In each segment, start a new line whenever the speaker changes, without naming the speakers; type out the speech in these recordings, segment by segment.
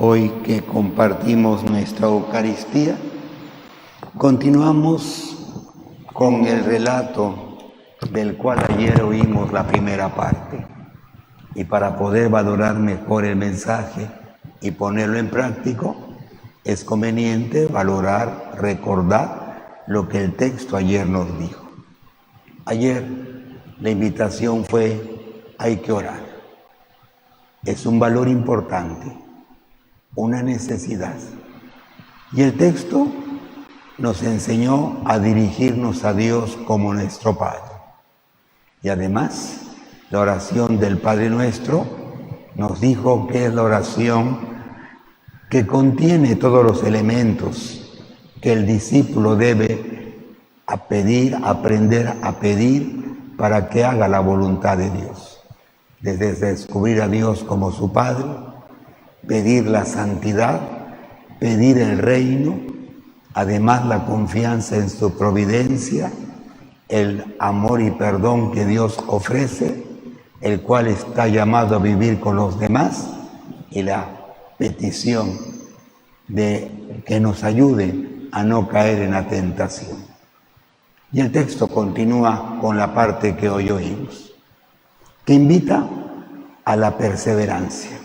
Hoy que compartimos nuestra Eucaristía, continuamos con el relato del cual ayer oímos la primera parte. Y para poder valorar mejor el mensaje y ponerlo en práctico, es conveniente valorar, recordar lo que el texto ayer nos dijo. Ayer la invitación fue: hay que orar. Es un valor importante, una necesidad. Y el texto nos enseñó a dirigirnos a Dios como nuestro Padre. Y además, la oración del Padre Nuestro nos dijo que es la oración que contiene todos los elementos que el discípulo debe aprender a pedir para que haga la voluntad de Dios. Desde descubrir a Dios como su Padre, pedir la santidad, pedir el reino, además la confianza en su providencia, el amor y perdón que Dios ofrece, el cual está llamado a vivir con los demás, y la petición de que nos ayude a no caer en la tentación. Y el texto continúa con la parte que hoy oímos, que invita a la perseverancia,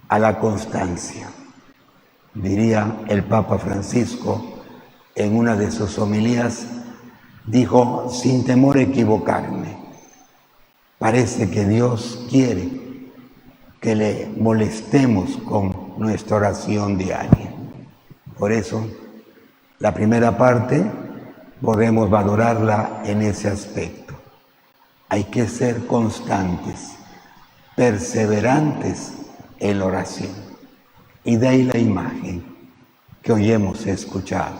a la constancia. Diría el Papa Francisco en una de sus homilías, dijo: sin temor a equivocarme, parece que Dios quiere que le molestemos con nuestra oración diaria. Por eso, la primera parte podemos valorarla en ese aspecto. Hay que ser constantes, perseverantes en la oración. Y de ahí la imagen que hoy hemos escuchado.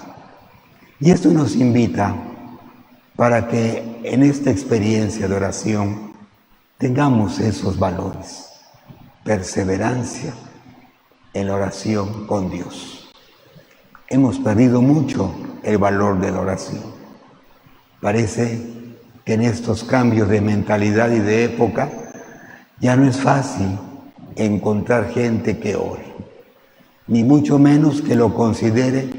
Y esto nos invita para que en esta experiencia de oración tengamos esos valores, perseverancia en la oración con Dios. Hemos perdido mucho el valor de la oración. Parece que en estos cambios de mentalidad y de época ya no es fácil encontrar gente que ore, ni mucho menos que lo considere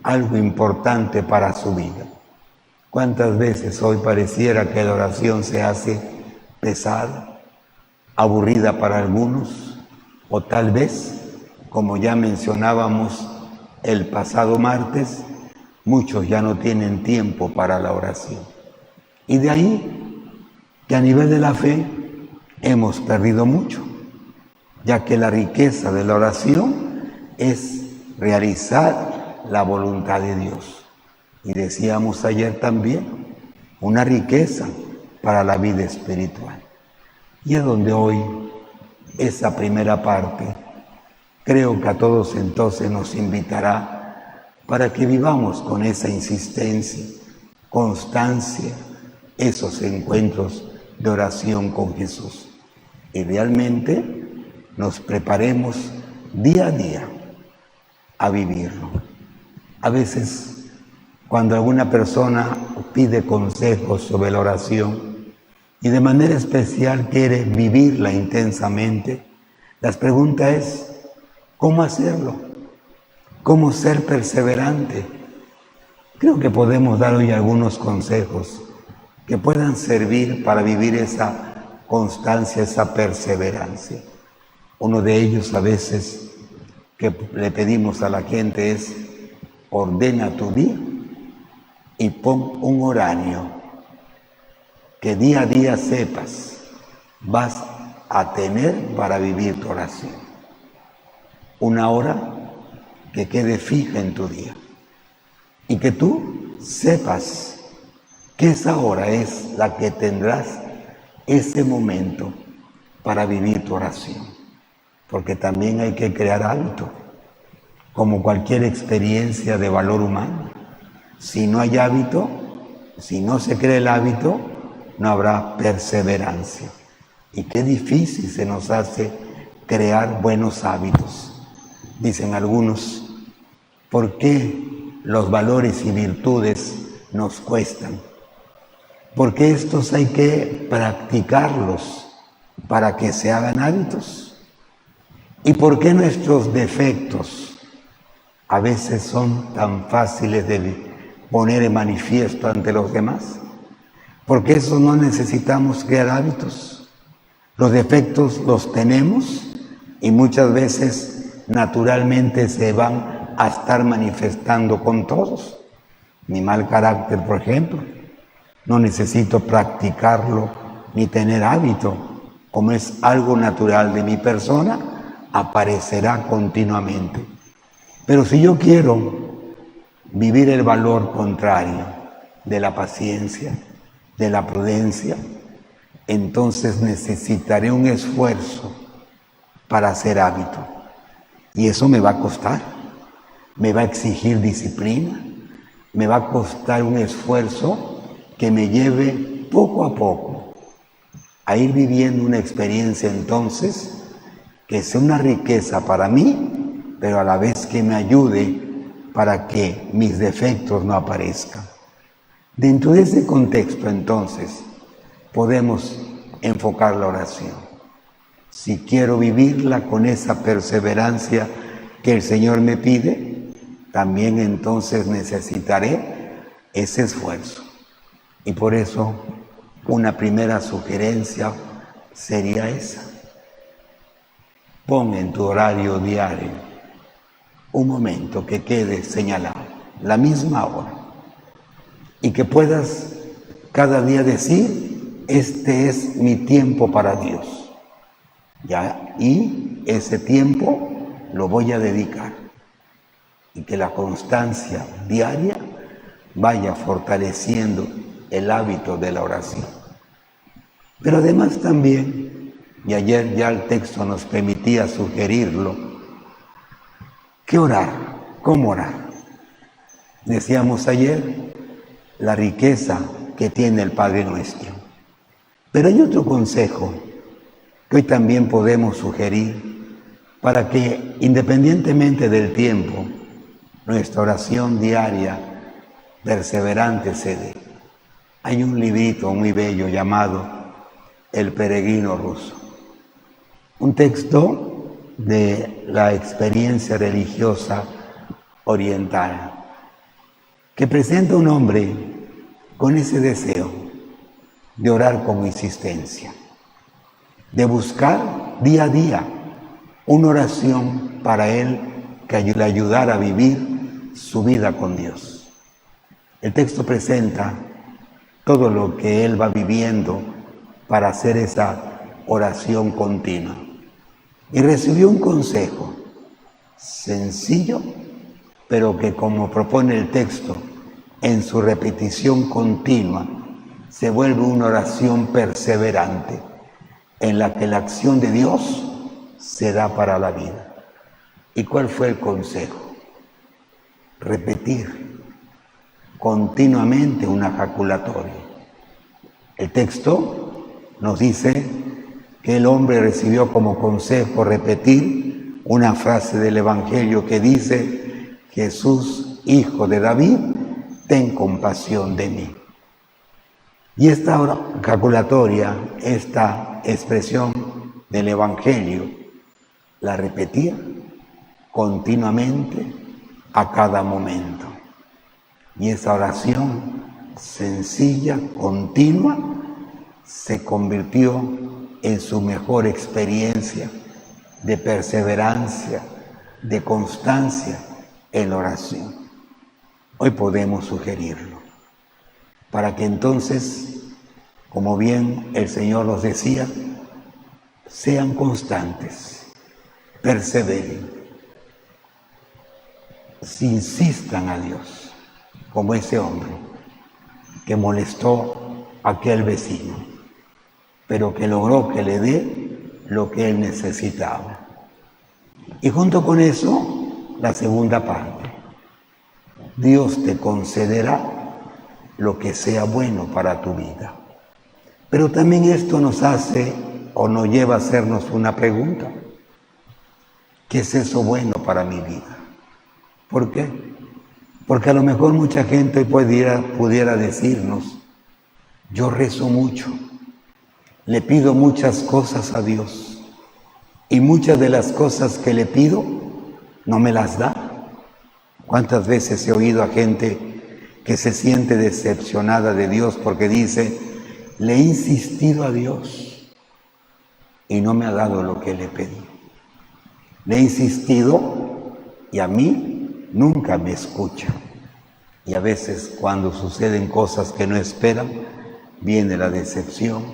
algo importante para su vida. ¿Cuántas veces hoy pareciera que la oración se hace pesada, aburrida para algunos, o tal vez, como ya mencionábamos el pasado martes, muchos ya no tienen tiempo para la oración? Y de ahí que a nivel de la fe hemos perdido mucho, ya que la riqueza de la oración es realizar la voluntad de Dios. Y decíamos ayer también, una riqueza para la vida espiritual. Y es donde hoy esa primera parte creo que a todos entonces nos invitará para que vivamos con esa insistencia, constancia, esos encuentros de oración con Jesús. Y realmente nos preparemos día a día a vivirlo. A veces, cuando alguna persona pide consejos sobre la oración y de manera especial quiere vivirla intensamente, la pregunta es: ¿cómo hacerlo? ¿Cómo ser perseverante? Creo que podemos dar hoy algunos consejos que puedan servir para vivir esa constancia, esa perseverancia. Uno de ellos a veces que le pedimos a la gente es: ordena tu día y pon un horario que día a día sepas vas a tener para vivir tu oración. Una hora que quede fija en tu día y que tú sepas que esa hora es la que tendrás ese momento para vivir tu oración. Porque también hay que crear hábito, como cualquier experiencia de valor humano. Si no hay hábito, si no se crea el hábito, no habrá perseverancia. Y qué difícil se nos hace crear buenos hábitos. Dicen algunos: ¿por qué los valores y virtudes nos cuestan? Porque estos hay que practicarlos para que se hagan hábitos. ¿Y por qué nuestros defectos a veces son tan fáciles de poner en manifiesto ante los demás? Porque eso no necesitamos crear hábitos. Los defectos los tenemos y muchas veces naturalmente se van a estar manifestando con todos. Mi mal carácter, por ejemplo, no necesito practicarlo ni tener hábito. Como es algo natural de mi persona, aparecerá continuamente. Pero si yo quiero vivir el valor contrario de la paciencia, de la prudencia, entonces necesitaré un esfuerzo para hacer hábito. Y eso me va a costar, me va a exigir disciplina, me va a costar un esfuerzo que me lleve poco a poco a ir viviendo una experiencia entonces que sea una riqueza para mí, pero a la vez que me ayude para que mis defectos no aparezcan. Dentro de ese contexto entonces podemos enfocar la oración. Si quiero vivirla con esa perseverancia que el Señor me pide, también entonces necesitaré ese esfuerzo. Y por eso una primera sugerencia sería esa. Pon en tu horario diario un momento que quede señalado, la misma hora, y que puedas cada día decir, este es mi tiempo para Dios. ¿Ya? Y ese tiempo lo voy a dedicar. Y que la constancia diaria vaya fortaleciendo el hábito de la oración. Pero además también, y ayer ya el texto nos permitía sugerirlo, ¿qué orar? ¿Cómo orar? Decíamos ayer, la riqueza que tiene el Padre Nuestro. Pero hay otro consejo que hoy también podemos sugerir para que, independientemente del tiempo, nuestra oración diaria perseverante se dé. Hay un librito muy bello llamado El Peregrino Ruso, un texto de la experiencia religiosa oriental que presenta a un hombre con ese deseo de orar con insistencia, de buscar día a día una oración para él que le ayudara a vivir su vida con Dios. El texto presenta todo lo que él va viviendo para hacer esa oración continua. Y recibió un consejo sencillo, pero que, como propone el texto, en su repetición continua, se vuelve una oración perseverante, en la que la acción de Dios se da para la vida. ¿Y cuál fue el consejo? Repetir continuamente una ejaculatoria. El texto nos dice que el hombre recibió como consejo repetir una frase del Evangelio que dice: Jesús, hijo de David, ten compasión de mí. Y esta ejaculatoria, esta expresión del Evangelio, la repetía continuamente a cada momento. Y esa oración sencilla, continua, se convirtió en su mejor experiencia de perseverancia, de constancia en la oración. Hoy podemos sugerirlo, para que entonces, como bien el Señor nos decía, sean constantes, perseveren, si insistan a Dios, como ese hombre que molestó a aquel vecino, pero que logró que le dé lo que él necesitaba. Y junto con eso, la segunda parte: Dios te concederá lo que sea bueno para tu vida. Pero también esto nos hace o nos lleva a hacernos una pregunta: ¿qué es eso bueno para mi vida? ¿Por qué? Porque a lo mejor mucha gente pudiera decirnos: yo rezo mucho, le pido muchas cosas a Dios, Y muchas de las cosas que le pido no me las da. ¿Cuántas veces he oído a gente que se siente decepcionada de Dios porque dice, le he insistido a Dios y no me ha dado lo que le pedí? Le he insistido y a mí nunca me escucha. Y a veces cuando suceden cosas que no esperan, viene la decepción,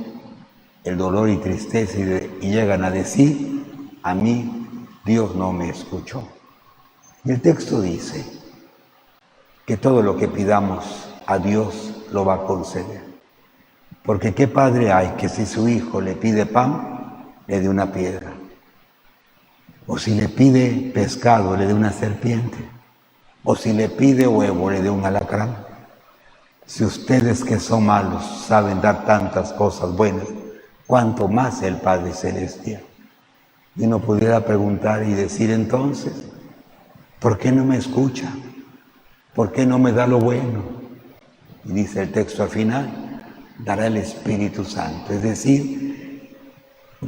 el dolor y tristeza y llegan a decir, a mí Dios no me escuchó. Y el texto dice que todo lo que pidamos a Dios lo va a conceder. Porque ¿qué padre hay que si su hijo le pide pan, le dé una piedra? O si le pide pescado, le dé una serpiente. O si le pide huevo, le dé un alacrán. Si ustedes que son malos saben dar tantas cosas buenas, ¿cuánto más el Padre Celestial? Y uno pudiera preguntar y decir entonces, ¿por qué no me escucha? ¿Por qué no me da lo bueno? Y dice el texto al final, dará el Espíritu Santo, es decir,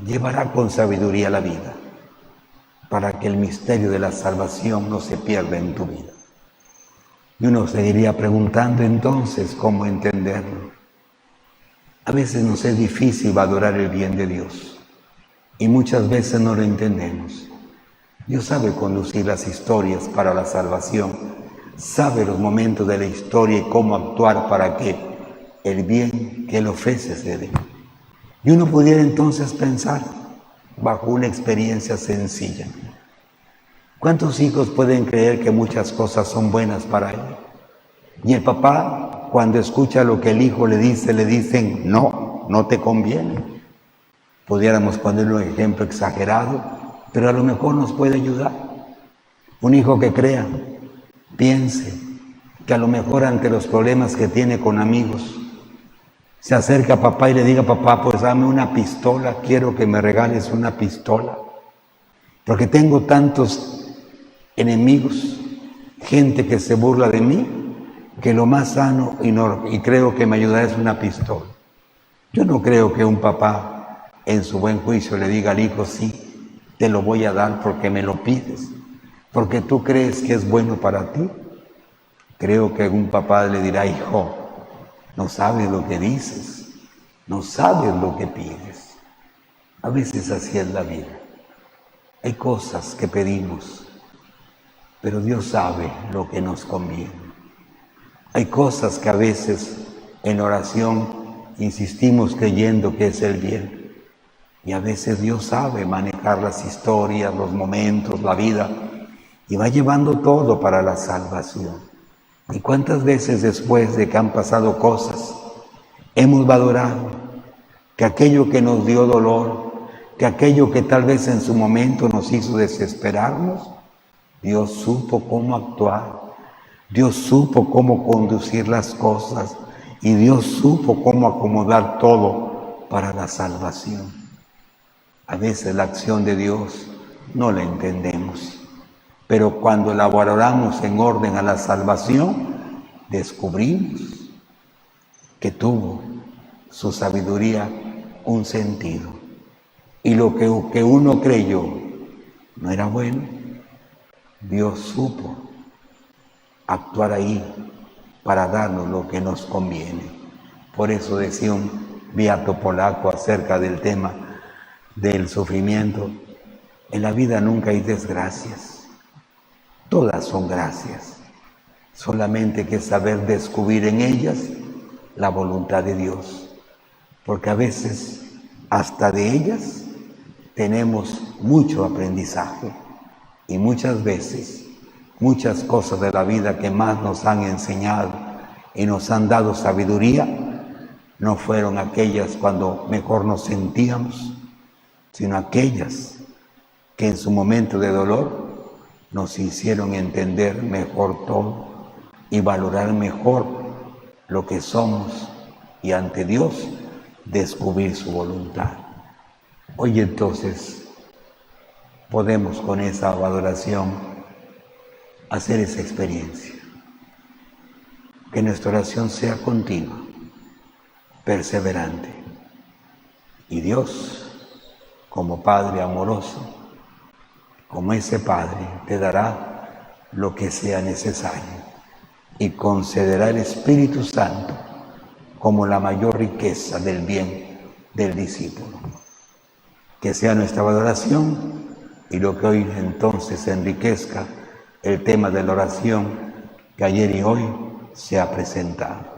llevará con sabiduría la vida, para que el misterio de la salvación no se pierda en tu vida. Y uno seguiría preguntando entonces cómo entenderlo. A veces nos es difícil valorar el bien de Dios y muchas veces no lo entendemos. Dios sabe conducir las historias para la salvación, sabe los momentos de la historia y cómo actuar para que el bien que Él ofrece se dé. Y uno pudiera entonces pensar bajo una experiencia sencilla. ¿Cuántos hijos pueden creer que muchas cosas son buenas para él? Y el papá, cuando escucha lo que el hijo le dice, le dicen, no, no te conviene. Pudiéramos ponerle un ejemplo exagerado, pero a lo mejor nos puede ayudar. Un hijo que crea, piense, que a lo mejor ante los problemas que tiene con amigos, se acerca a papá y le diga, papá, pues dame una pistola, quiero que me regales una pistola, porque tengo tantos enemigos, gente que se burla de mí, que lo más sano y creo que me ayudará es una pistola. Yo no creo que un papá en su buen juicio le diga al hijo, sí, te lo voy a dar porque me lo pides, porque tú crees que es bueno para ti. Creo que un papá le dirá, hijo, no sabes lo que dices, no sabes lo que pides. A veces así es la vida. Hay cosas que pedimos, pero Dios sabe lo que nos conviene. Hay cosas que a veces en oración insistimos creyendo que es el bien. Y a veces Dios sabe manejar las historias, los momentos, la vida, y va llevando todo para la salvación. ¿Y cuántas veces después de que han pasado cosas, hemos valorado que aquello que nos dio dolor, que aquello que tal vez en su momento nos hizo desesperarnos, Dios supo cómo actuar, Dios supo cómo conducir las cosas y Dios supo cómo acomodar todo para la salvación. A veces la acción de Dios no la entendemos, pero cuando la valoramos en orden a la salvación, descubrimos que tuvo su sabiduría un sentido. Y lo que uno creyó no era bueno, Dios supo actuar ahí para darnos lo que nos conviene. Por eso decía un beato polaco acerca del tema del sufrimiento, en la vida nunca hay desgracias, todas son gracias, solamente hay que saber descubrir en ellas la voluntad de Dios, porque a veces hasta de ellas tenemos mucho aprendizaje y muchas veces muchas cosas de la vida que más nos han enseñado y nos han dado sabiduría no fueron aquellas cuando mejor nos sentíamos, sino aquellas que en su momento de dolor nos hicieron entender mejor todo y valorar mejor lo que somos y ante Dios descubrir su voluntad. Hoy entonces podemos con esa valoración hacer esa experiencia. Que nuestra oración sea continua, perseverante. Y Dios, como Padre amoroso, como ese Padre te dará lo que sea necesario y concederá el Espíritu Santo como la mayor riqueza del bien del discípulo. Que sea nuestra valoración y lo que hoy entonces enriquezca el tema de la oración que ayer y hoy se ha presentado.